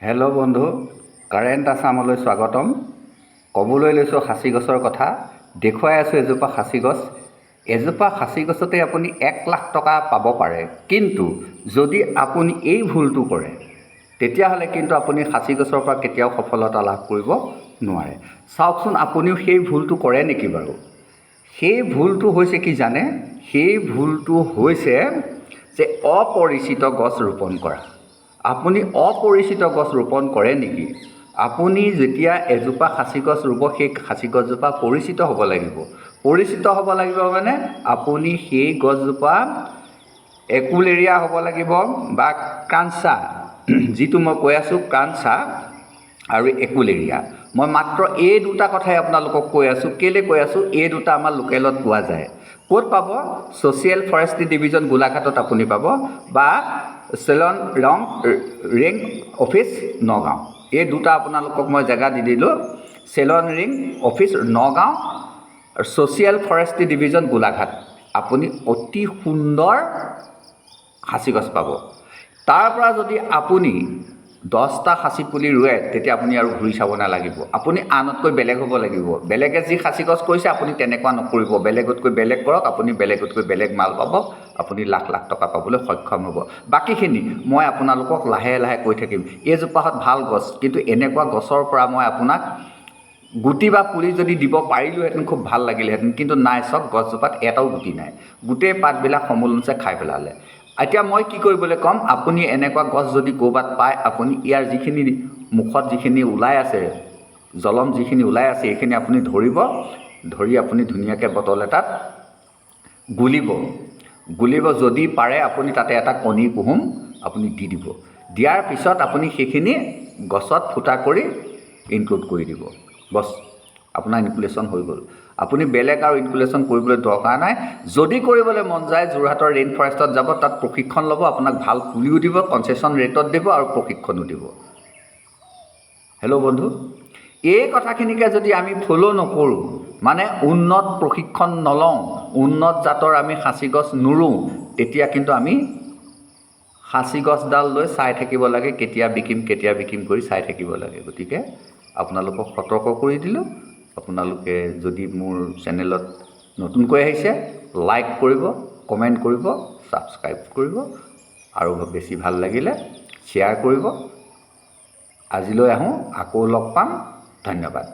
Hello' বন্ধু, current আছামলৈ স্বাগতম। ক'বলৈ লৈছোঁ সাঁচি গছৰ কথা। দেখুৱাই আছোঁ এজোপা সাঁচি গছ। এজোপা সাঁচি গছতে আপুনি 1,00,000 টকা পাব পাৰে, কিন্তু যদি আপুনি এই ভুলটো কৰে তেতিয়াহ'লে কিন্তু আপুনি সাঁচি গছৰ পৰা কেতিয়াও সফলতা লাভ কৰিব নোৱাৰে। চাওকচোন, আপুনিও সেই ভুলটো কৰে নেকি বাৰু? সেই ভুলটো হৈছে কি জানে? সেই ভুলটো হৈছে যে অপৰিচিত গছ ৰোপণ কৰা। আপুনি অপৰিচিত গছ ৰোপণ কৰে নেকি? আপুনি যেতিয়া এজোপা সাঁচি গছ ৰুব, সেই সাঁচি গছজোপা পৰিচিত হ'ব লাগিব। পৰিচিত হ'ব লাগিব মানে আপুনি সেই গছজোপা একুলেৰিয়া হ'ব লাগিব বা কাঞ্চা, যিটো মই কৈ আছোঁ কাঞ্চা আৰু একুলেৰিয়া। মই মাত্ৰ এই দুটা কথাই আপোনালোকক কৈ আছোঁ। কেলৈ কৈ আছোঁ? এই দুটা আমাৰ লোকেলত পোৱা যায়। ক'ত পাব? ছ'চিয়েল ফৰেষ্ট্ৰি ডিভিজন গোলাঘাটত আপুনি পাব, বা চেলন ৰিং অফিচ নগাঁও। এই দুটা আপোনালোকক মই জেগা দি দিলোঁ। চেলন ৰিং অফিচ নগাঁও আৰু ছ'চিয়েল ফৰেষ্ট্ৰি ডিভিজন গোলাঘাট। আপুনি অতি সুন্দৰ সাঁচি গছ পাব। তাৰ পৰা যদি আপুনি 10টা সাঁচি পুলি ৰুৱে, তেতিয়া আপুনি আৰু ঘূৰি চাব নালাগিব। আপুনি আনতকৈ বেলেগ হ'ব লাগিব। বেলেগে যি সাঁচি গছ কৰিছে আপুনি তেনেকুৱা নকৰিব। বেলেগতকৈ বেলেগ কৰক, আপুনি বেলেগতকৈ বেলেগ মাল পাব। আপুনি লাখ লাখ টকা পাবলৈ সক্ষম হ'ব। বাকীখিনি মই আপোনালোকক লাহে লাহে কৈ থাকিম। এইজোপাহঁত ভাল গছ, কিন্তু এনেকুৱা গছৰ পৰা মই আপোনাক গুটি বা পুলি যদি দিব পাৰিলোহেঁতেন খুব ভাল লাগিলেহেঁতেন, কিন্তু নাই। চব গছজোপাত এটাও গুটি নাই, গোটেই পাতবিলাক সমূলচে খাই পেলালে। এতিয়া মই কি কৰিবলৈ ক'ম? আপুনি এনেকুৱা গছ যদি ক'ৰবাত পায়, আপুনি ইয়াৰ যিখিনি মুখত যিখিনি ওলাই আছে, জলম যিখিনি ওলাই আছে, এইখিনি আপুনি ধৰি আপুনি ধুনীয়াকৈ বটল এটাত গুলিব। যদি পাৰে আপুনি তাতে এটা কণী কুহুম আপুনি দি দিব। দিয়াৰ পিছত আপুনি সেইখিনি গছত ফুটা কৰি ইনক্লুড কৰি দিব। বছ, আপোনাৰ ইনকুলেশ্যন হৈ গ'ল। আপুনি বেলেগ আৰু ইনকুলেশ্যন কৰিবলৈ দৰকাৰ নাই। যদি কৰিবলৈ মন যায়, যোৰহাটৰ ৰেইন ফৰেষ্টত যাব, তাত প্ৰশিক্ষণ ল'ব। আপোনাক ভাল পুলিও দিব, কনচেশ্যন ৰেটত দিব আৰু প্ৰশিক্ষণো দিব। হেল্ল' বন্ধু, এই কথাখিনিকে যদি আমি ফ'ল' নকৰোঁ, মানে উন্নত প্ৰশিক্ষণ নলওঁ, উন্নত জাতৰ আমি সাঁচি গছ নুৰোঁ, তেতিয়া কিন্তু আমি সাঁচি গছডাল লৈ চাই থাকিব লাগে, কেতিয়া বিকিম কৰি চাই থাকিব লাগে। গতিকে আপোনালোকক সতৰ্ক কৰি দিলোঁ। আপোনালোকে যদি মোৰ চেনেলত নতুনকৈ আহিছে, লাইক কৰিব, কমেণ্ট কৰিব, ছাবস্ক্ৰাইব কৰিব, আৰু বেছি ভাল লাগিলে শ্বেয়াৰ কৰিব। আজিলৈ আহোঁ, আকৌ লগ পাম। ধন্যবাদ।